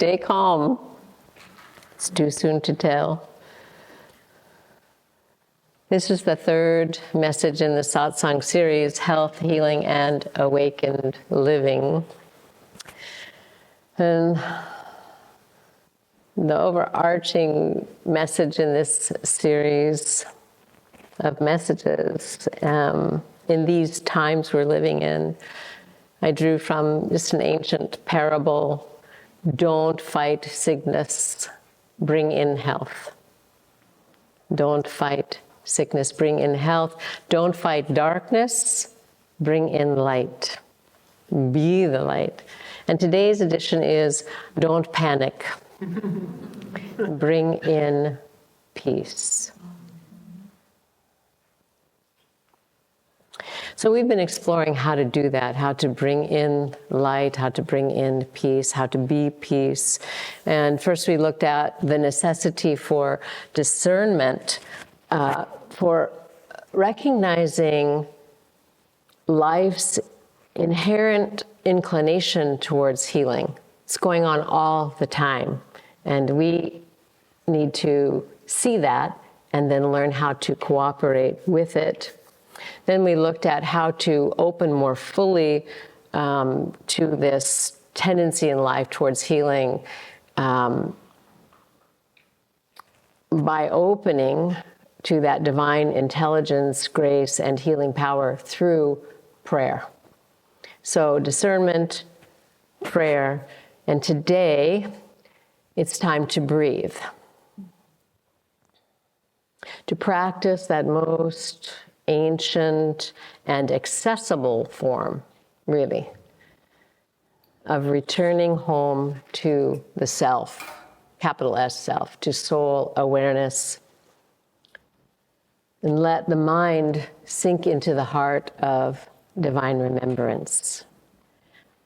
stay calm. It's too soon to tell. This is the third message in the satsang series, Health, Healing, and Awakened Living. And the overarching message in this series of messages, in these times we're living in, I drew from just an ancient parable: don't fight sickness, bring in health. Don't fight sickness, bring in health. Don't fight darkness, bring in light. Be the light. And today's edition is don't panic, bring in peace. So we've been exploring how to do that, how to bring in light, how to bring in peace, how to be peace. And first we looked at the necessity for discernment, for recognizing life's inherent inclination towards healing. It's going on all the time. And we need to see that and then learn how to cooperate with it. Then we looked at how to open more fully to this tendency in life towards healing by opening to that divine intelligence, grace, and healing power through prayer. So discernment, prayer, and today it's time to breathe. To practice that most ancient and accessible form, really, of returning home to the self, capital S self, to soul awareness, and let the mind sink into the heart of divine remembrance.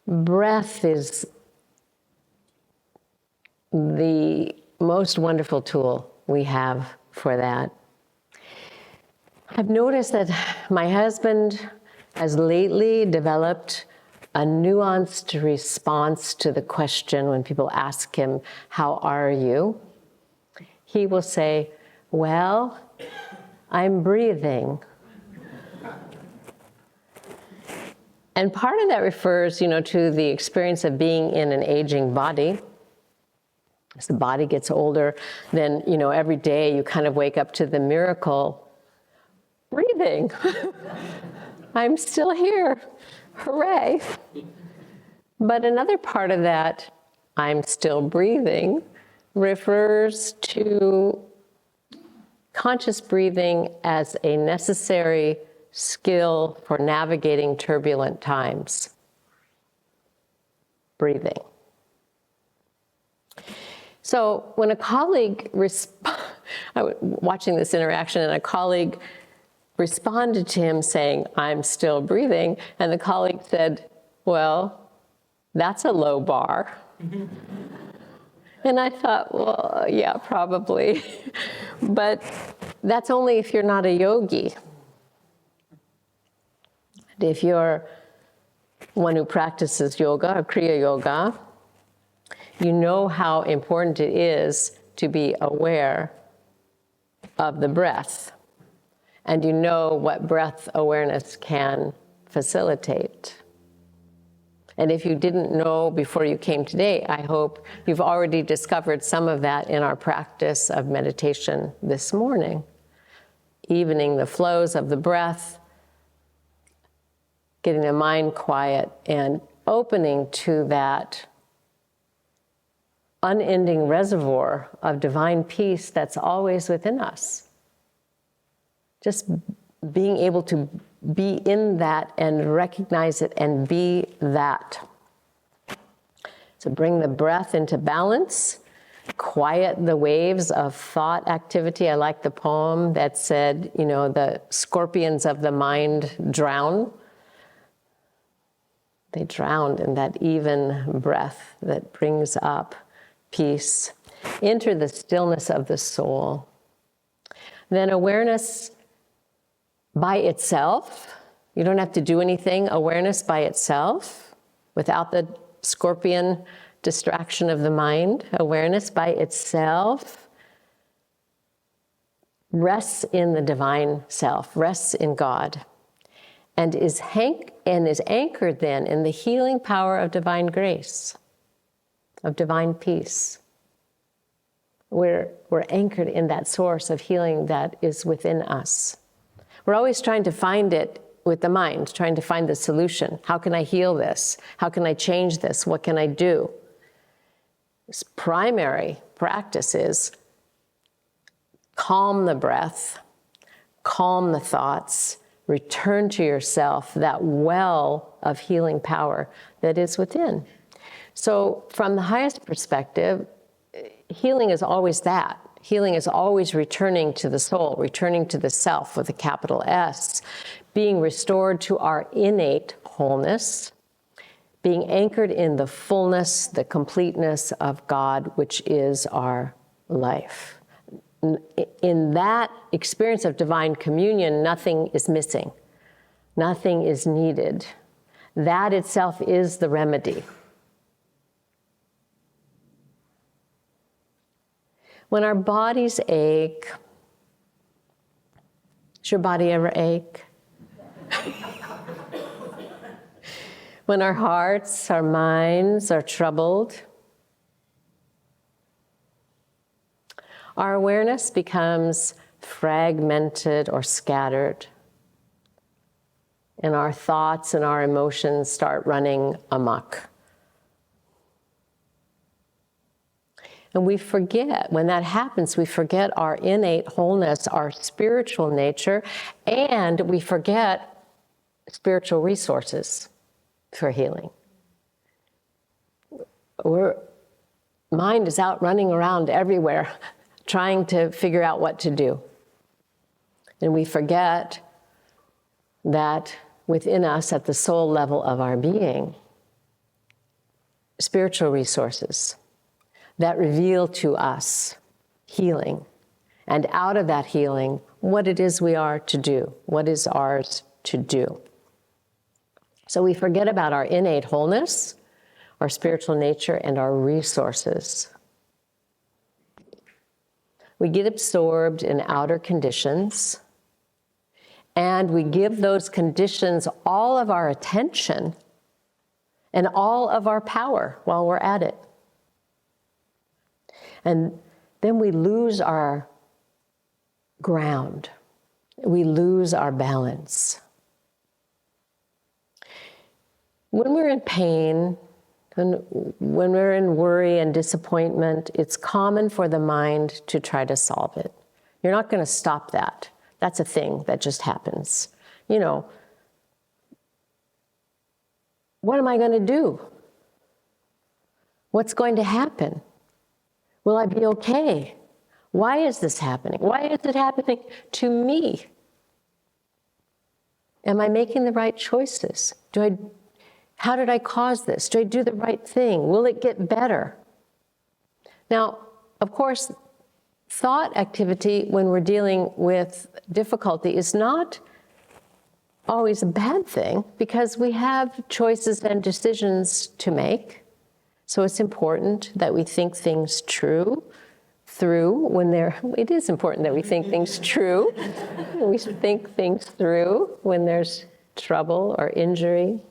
Breath is the most wonderful tool we have for that. I've noticed that my husband has lately developed a nuanced response to the question when people ask him, "How are you?" He will say, "Well, I'm breathing." And part of that refers, to the experience of being in an aging body. As the body gets older, then, every day you kind of wake up to the miracle, breathing. I'm still here. Hooray. But another part of that, I'm still breathing, refers to conscious breathing as a necessary skill for navigating turbulent times. Breathing. So when a colleague, I was watching this interaction, and a colleague responded to him saying, "I'm still breathing," and the colleague said, "Well, that's a low bar." And I thought, well, yeah, probably. But that's only if you're not a yogi. If you're one who practices yoga, or Kriya yoga, you know how important it is to be aware of the breath. And you know what breath awareness can facilitate. And if you didn't know before you came today, I hope you've already discovered some of that in our practice of meditation this morning. Evening the flows of the breath, getting the mind quiet, and opening to that unending reservoir of divine peace that's always within us. Just being able to be in that and recognize it and be that. So bring the breath into balance, quiet the waves of thought activity. I like the poem that said, the scorpions of the mind drown. They drown in that even breath that brings up peace. Enter the stillness of the soul. Then awareness by itself, you don't have to do anything, awareness by itself, without the scorpion distraction of the mind. Awareness by itself rests in the divine self, rests in God, and is anchored then in the healing power of divine grace, of divine peace. We're anchored in that source of healing that is within us. We're always trying to find it with the mind, trying to find the solution. How can I heal this? How can I change this? What can I do? This primary practice is calm the breath, calm the thoughts, return to yourself, that well of healing power that is within. So from the highest perspective, healing is always that. Healing is always returning to the soul, returning to the self with a capital S, being restored to our innate wholeness, being anchored in the fullness, the completeness of God, which is our life. In that experience of divine communion, nothing is missing. Nothing is needed. That itself is the remedy. When our bodies ache, does your body ever ache? When our hearts, our minds are troubled, our awareness becomes fragmented or scattered, and our thoughts and our emotions start running amok. And we forget, when that happens, we forget our innate wholeness, our spiritual nature, and we forget spiritual resources for healing. Mind is out running around everywhere, trying to figure out what to do. And we forget that within us, at the soul level of our being, spiritual resources that reveal to us healing, and out of that healing, what it is we are to do, what is ours to do. So we forget about our innate wholeness, our spiritual nature, and our resources. We get absorbed in outer conditions, and we give those conditions all of our attention and all of our power while we're at it. And then we lose our ground. We lose our balance. When we're in pain, and when we're in worry and disappointment, it's common for the mind to try to solve it. You're not going to stop that. That's a thing that just happens. You know, what am I going to do? What's going to happen? Will I be okay? Why is this happening? Why is it happening to me? Am I making the right choices? How did I cause this? Do I do the right thing? Will it get better? Now, of course, thought activity when we're dealing with difficulty is not always a bad thing, because we have choices and decisions to make. So it's important that we think things through it is important that we think things true. We think things through when there's trouble or injury.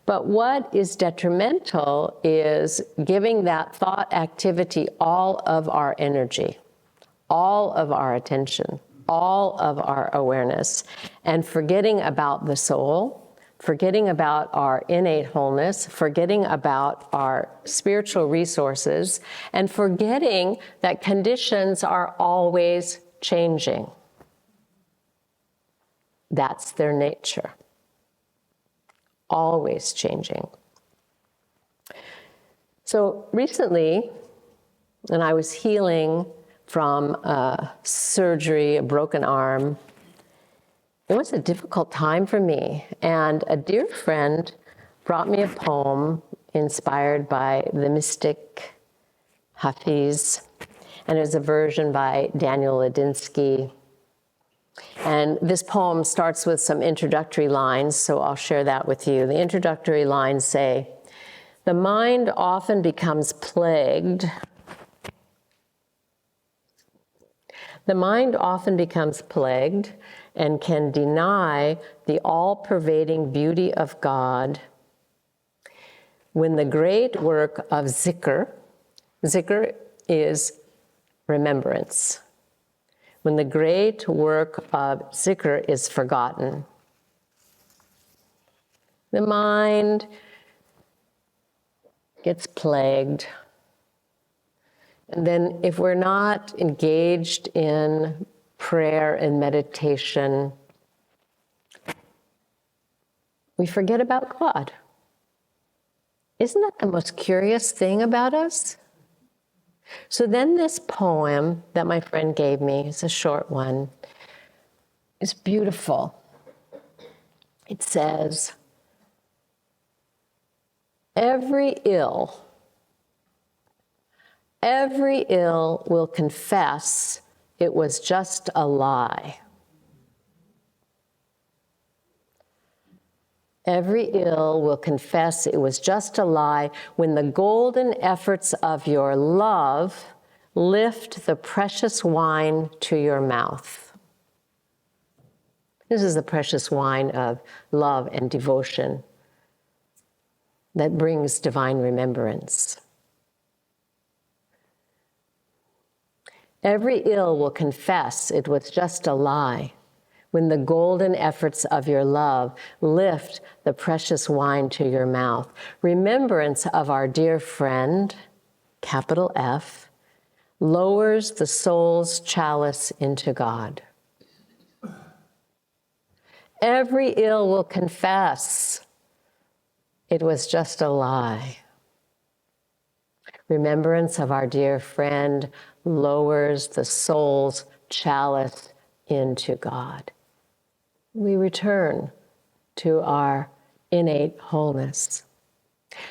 But what is detrimental is giving that thought activity all of our energy, all of our attention, all of our awareness, and forgetting about the soul, forgetting about our innate wholeness, forgetting about our spiritual resources, and forgetting that conditions are always changing. That's their nature. Always changing. So recently, when I was healing from a surgery, a broken arm, it was a difficult time for me, and a dear friend brought me a poem inspired by the mystic Hafiz, and it was a version by Daniel Ladinsky. And this poem starts with some introductory lines, so I'll share that with you. The introductory lines say, The mind often becomes plagued. The mind often becomes plagued and can deny the all-pervading beauty of God when the great work of zikr is remembrance. When the great work of zikr is forgotten. The mind gets plagued. And then if we're not engaged in prayer and meditation, we forget about God. Isn't that the most curious thing about us? So then this poem that my friend gave me, it's a short one, is beautiful. It says, every ill will confess it was just a lie. Every ill will confess it was just a lie when the golden efforts of your love lift the precious wine to your mouth. This is the precious wine of love and devotion that brings divine remembrance. Every ill will confess it was just a lie when the golden efforts of your love lift the precious wine to your mouth. Remembrance of our dear friend, capital F, lowers the soul's chalice into God. Every ill will confess it was just a lie. Remembrance of our dear friend lowers the soul's chalice into God. We return to our innate wholeness.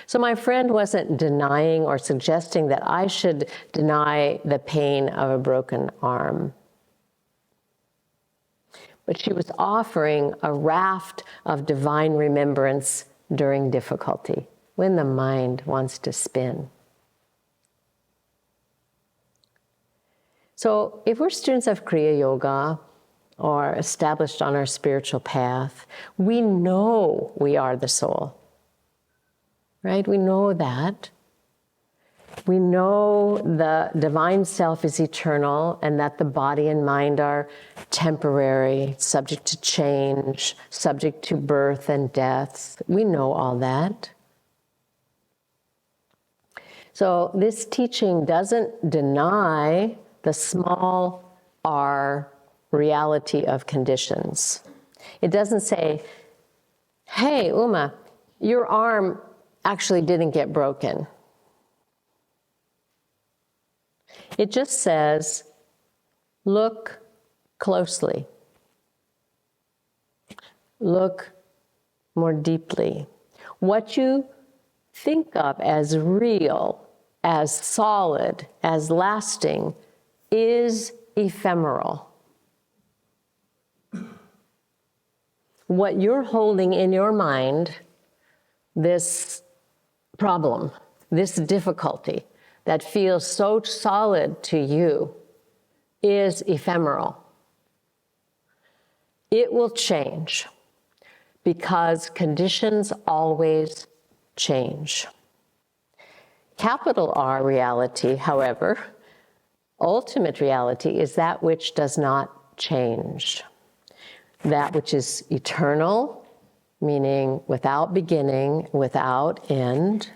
So my friend wasn't denying or suggesting that I should deny the pain of a broken arm. But she was offering a raft of divine remembrance during difficulty, when the mind wants to spin. So if we're students of Kriya Yoga or established on our spiritual path, we know we are the soul, right? We know that. We know the divine self is eternal and that the body and mind are temporary, subject to change, subject to birth and death. We know all that. So this teaching doesn't deny the small r reality of conditions. It doesn't say, hey, Uma, your arm actually didn't get broken. It just says, look closely. Look more deeply. What you think of as real, as solid, as lasting, is ephemeral. What you're holding in your mind, this problem, this difficulty that feels so solid to you, is ephemeral. It will change because conditions always change. Capital R reality, however, ultimate reality, is that which does not change. That which is eternal, meaning without beginning, without end.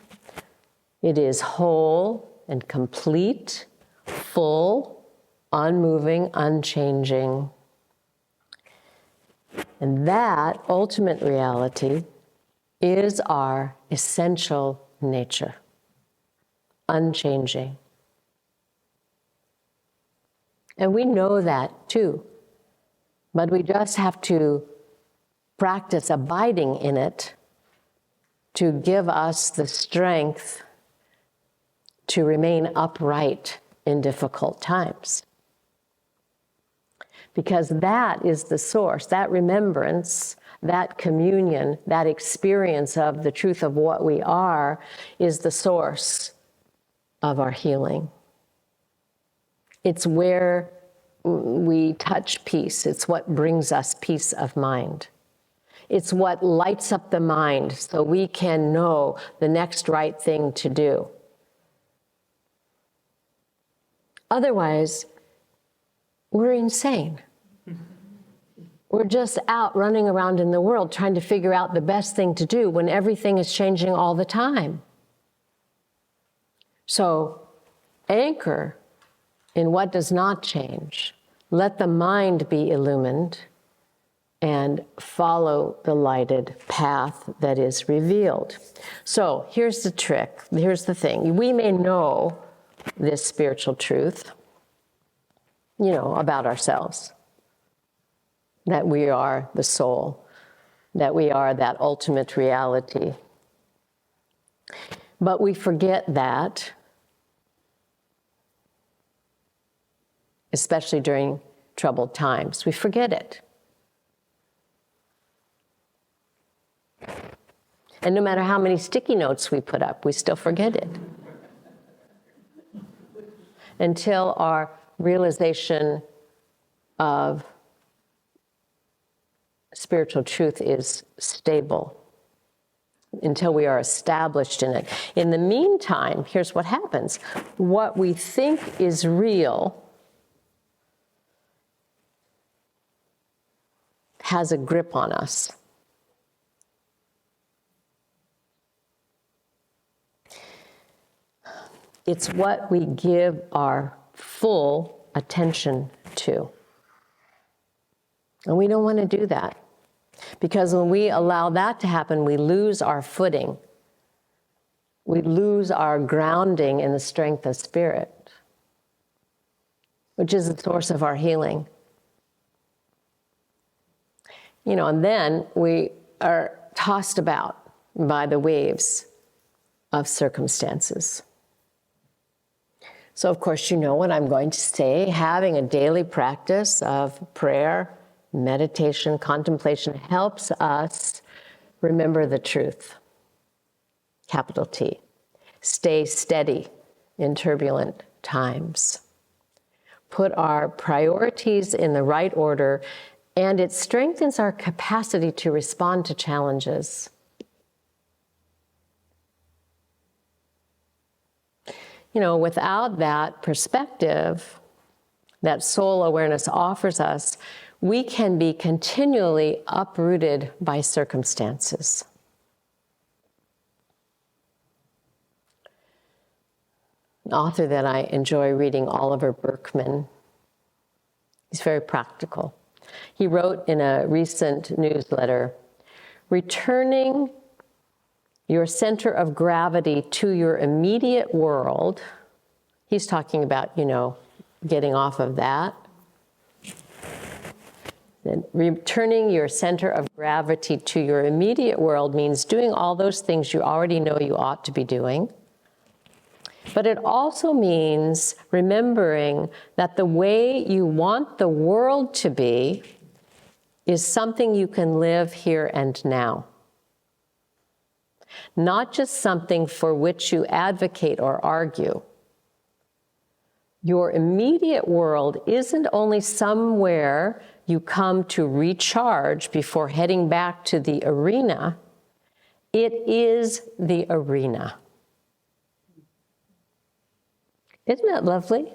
It is whole and complete, full, unmoving, unchanging. And that ultimate reality is our essential nature, unchanging. And we know that too, but we just have to practice abiding in it to give us the strength to remain upright in difficult times. Because that is the source, that remembrance, that communion, that experience of the truth of what we are, is the source of our healing. It's where we touch peace. It's what brings us peace of mind. It's what lights up the mind so we can know the next right thing to do. Otherwise, we're insane. We're just out running around in the world trying to figure out the best thing to do when everything is changing all the time. So, anchor in what does not change. Let the mind be illumined and follow the lighted path that is revealed. So, here's the trick. Here's the thing. We may know this spiritual truth, about ourselves. That we are the soul, that we are that ultimate reality. But we forget that, especially during troubled times. We forget it. And no matter how many sticky notes we put up, we still forget it. Until our realization of spiritual truth is stable, until we are established in it. In the meantime, here's what happens. What we think is real has a grip on us. It's what we give our full attention to. And we don't want to do that. Because when we allow that to happen, we lose our footing. We lose our grounding in the strength of spirit, which is the source of our healing. And then we are tossed about by the waves of circumstances. So, of course, you know what I'm going to say. Having a daily practice of prayer, meditation, contemplation helps us remember the truth, capital T. Stay steady in turbulent times. Put our priorities in the right order, and it strengthens our capacity to respond to challenges. Without that perspective that soul awareness offers us, we can be continually uprooted by circumstances. An author that I enjoy reading, Oliver Burkeman, he's very practical. He wrote in a recent newsletter, returning your center of gravity to your immediate world. He's talking about, getting off of that. And returning your center of gravity to your immediate world means doing all those things you already know you ought to be doing. But it also means remembering that the way you want the world to be is something you can live here and now. Not just something for which you advocate or argue. Your immediate world isn't only somewhere you come to recharge before heading back to the arena. It is the arena. Isn't that lovely?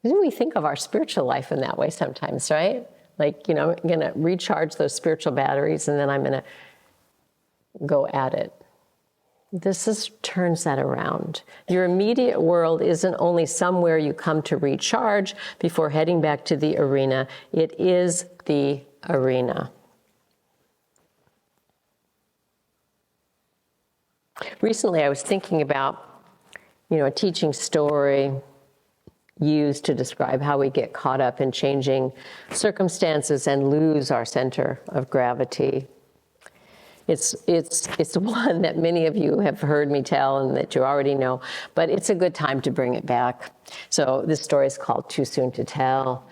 Didn't we think of our spiritual life in that way sometimes, right? Like, I'm going to recharge those spiritual batteries and then I'm going to go at it. This turns that around. Your immediate world isn't only somewhere you come to recharge before heading back to the arena. It is the arena. Recently, I was thinking about, a teaching story used to describe how we get caught up in changing circumstances and lose our center of gravity. It's one that many of you have heard me tell and that you already know, but it's a good time to bring it back. So this story is called Too Soon to Tell.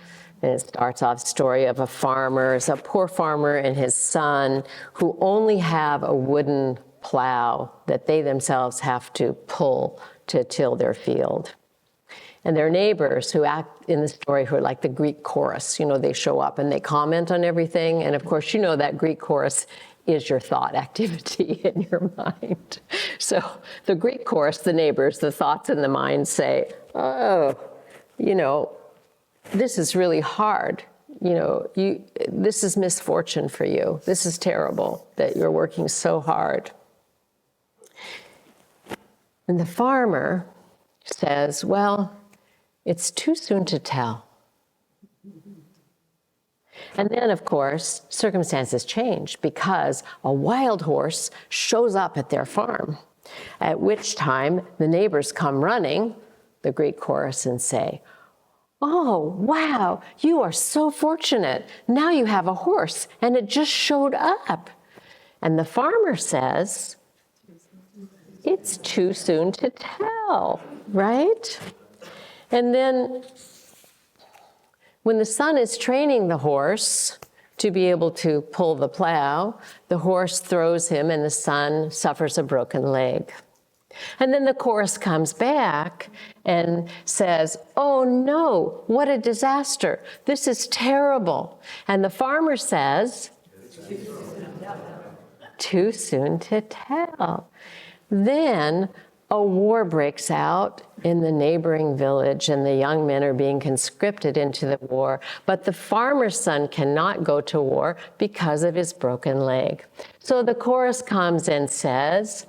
And it starts off story of a farmer, it's a poor farmer and his son who only have a wooden plow that they themselves have to pull to till their field. And their neighbors who act in the story, who are like the Greek chorus, they show up and they comment on everything. And of course, that Greek chorus is your thought activity in your mind. So the Greek chorus, the neighbors, the thoughts in the mind say, oh, this is really hard. This is misfortune for you. This is terrible that you're working so hard. And the farmer says, well, it's too soon to tell. And then, of course, circumstances change because a wild horse shows up at their farm, at which time the neighbors come running, the Greek chorus, and say, oh, wow, you are so fortunate. Now you have a horse, and it just showed up. And the farmer says, it's too soon to tell, right? And then when the son is training the horse to be able to pull the plow, the horse throws him and the son suffers a broken leg. And then the chorus comes back and says, oh no, what a disaster. This is terrible. And the farmer says, too soon to tell. Then a war breaks out in the neighboring village, and the young men are being conscripted into the war. But the farmer's son cannot go to war because of his broken leg. So the chorus comes and says,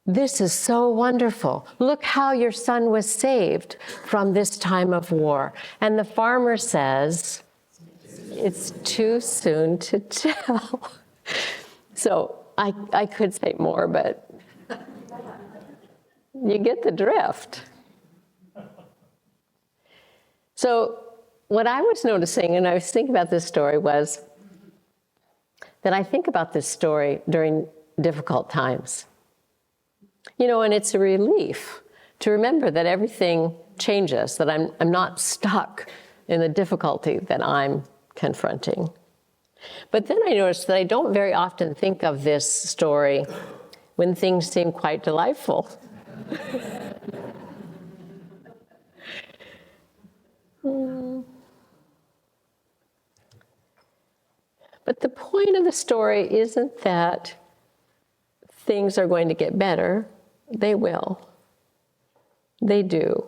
this is so wonderful. Look how your son was saved from this time of war. And the farmer says, it's too soon to tell. So I could say more, but you get the drift. So what I was noticing, and I was thinking about this story, was that I think about this story during difficult times. And it's a relief to remember that everything changes, that I'm not stuck in the difficulty that I'm confronting. But then I noticed that I don't very often think of this story when things seem quite delightful. But the point of the story isn't that things are going to get better. They will. They do.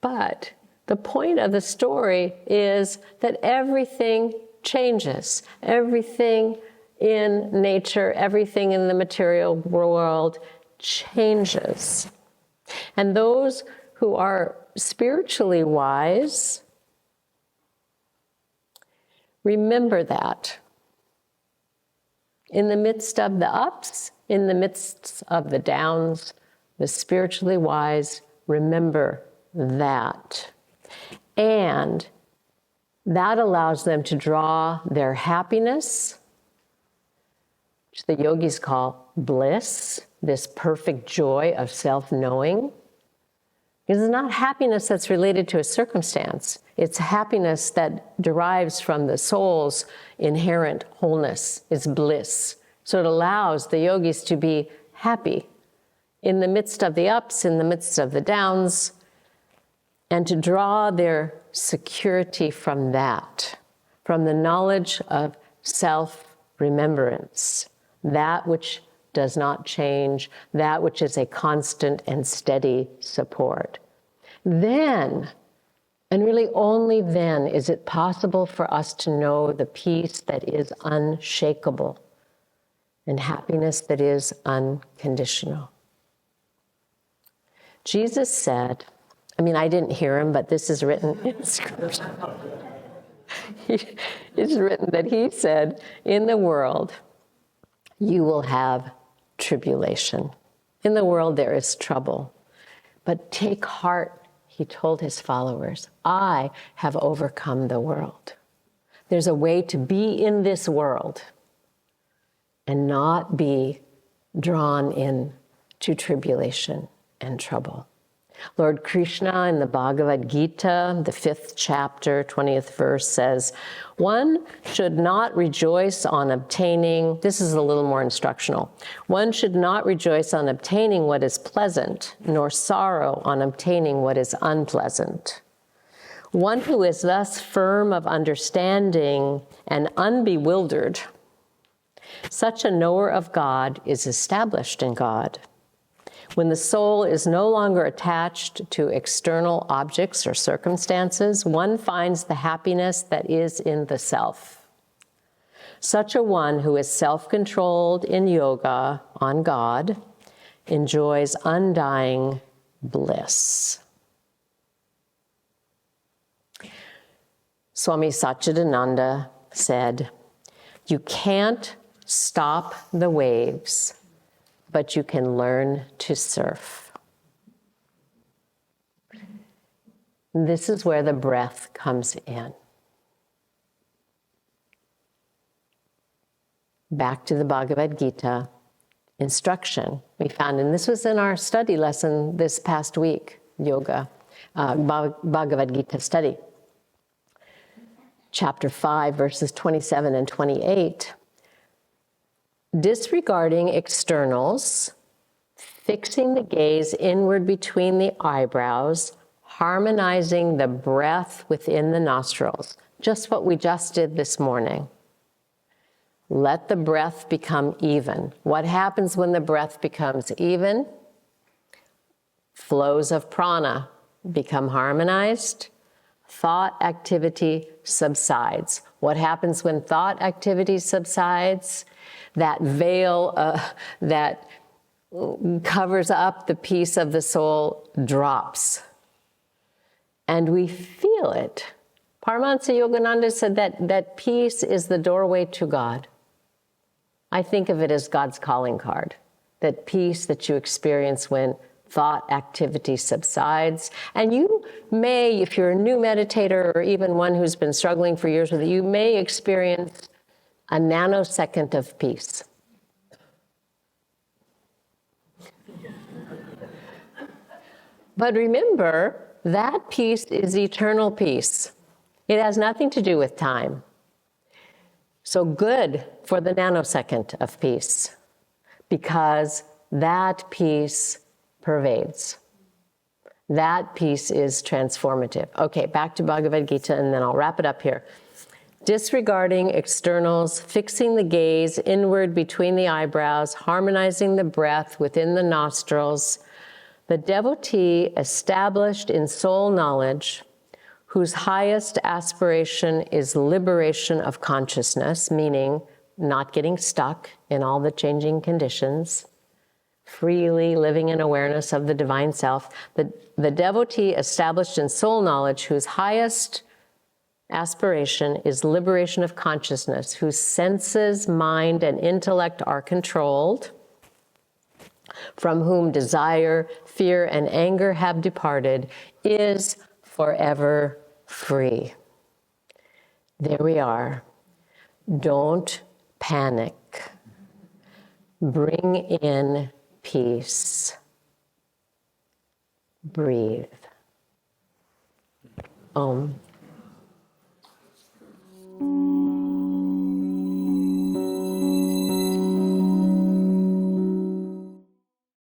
But the point of the story is that everything changes. Everything in nature, everything in the material world changes. And those who are spiritually wise remember that. In the midst of the ups, in the midst of the downs, the spiritually wise remember that. And that allows them to draw their happiness, which the yogis call bliss, this perfect joy of self-knowing. Because it's not happiness that's related to a circumstance. It's happiness that derives from the soul's inherent wholeness. It's bliss. So it allows the yogis to be happy in the midst of the ups, in the midst of the downs, and to draw their security from that, from the knowledge of self-remembrance, that which does not change, that which is a constant and steady support. Then, and really only then, is it possible for us to know the peace that is unshakable and happiness that is unconditional. Jesus said, I didn't hear him, but this is written in Scripture. It's written that he said, in the world, you will have tribulation. In the world, there is trouble. But take heart, he told his followers, I have overcome the world. There's a way to be in this world and not be drawn in to tribulation and trouble. Lord Krishna in the Bhagavad Gita, the 5th chapter, 20th verse says, one should not rejoice on obtaining, this is a little more instructional, one should not rejoice on obtaining what is pleasant, nor sorrow on obtaining what is unpleasant. One who is thus firm of understanding and unbewildered, such a knower of God is established in God. When the soul is no longer attached to external objects or circumstances, one finds the happiness that is in the self. Such a one who is self-controlled in yoga on God enjoys undying bliss. Swami Satchidananda said, you can't stop the waves, but you can learn to surf. This is where the breath comes in. Back to the Bhagavad Gita instruction we found, and this was in our study lesson this past week, yoga, Bhagavad Gita study. Chapter 5, verses 27 and 28. Disregarding externals, fixing the gaze inward between the eyebrows, harmonizing the breath within the nostrils. Just what we just did this morning. Let the breath become even. What happens when the breath becomes even? Flows of prana become harmonized. Thought activity subsides. What happens when thought activity subsides? That veil that covers up the piece of the soul drops. And we feel it. Paramahansa Yogananda said that peace is the doorway to God. I think of it as God's calling card. That peace that you experience when thought activity subsides. And you may, if you're a new meditator or even one who's been struggling for years with it, you may experience a nanosecond of peace. But remember, that peace is eternal peace. It has nothing to do with time. So good for the nanosecond of peace, because that peace pervades. That peace is transformative. Okay, back to Bhagavad Gita, and then I'll wrap it up here. Disregarding externals, fixing the gaze inward between the eyebrows, harmonizing the breath within the nostrils, the devotee established in soul knowledge, whose highest aspiration is liberation of consciousness, meaning not getting stuck in all the changing conditions, freely living in awareness of the divine self. The devotee established in soul knowledge, whose highest aspiration is liberation of consciousness, whose senses, mind, and intellect are controlled, from whom desire, fear, and anger have departed, is forever free. There we are. Don't panic. Bring in peace. Breathe. Om.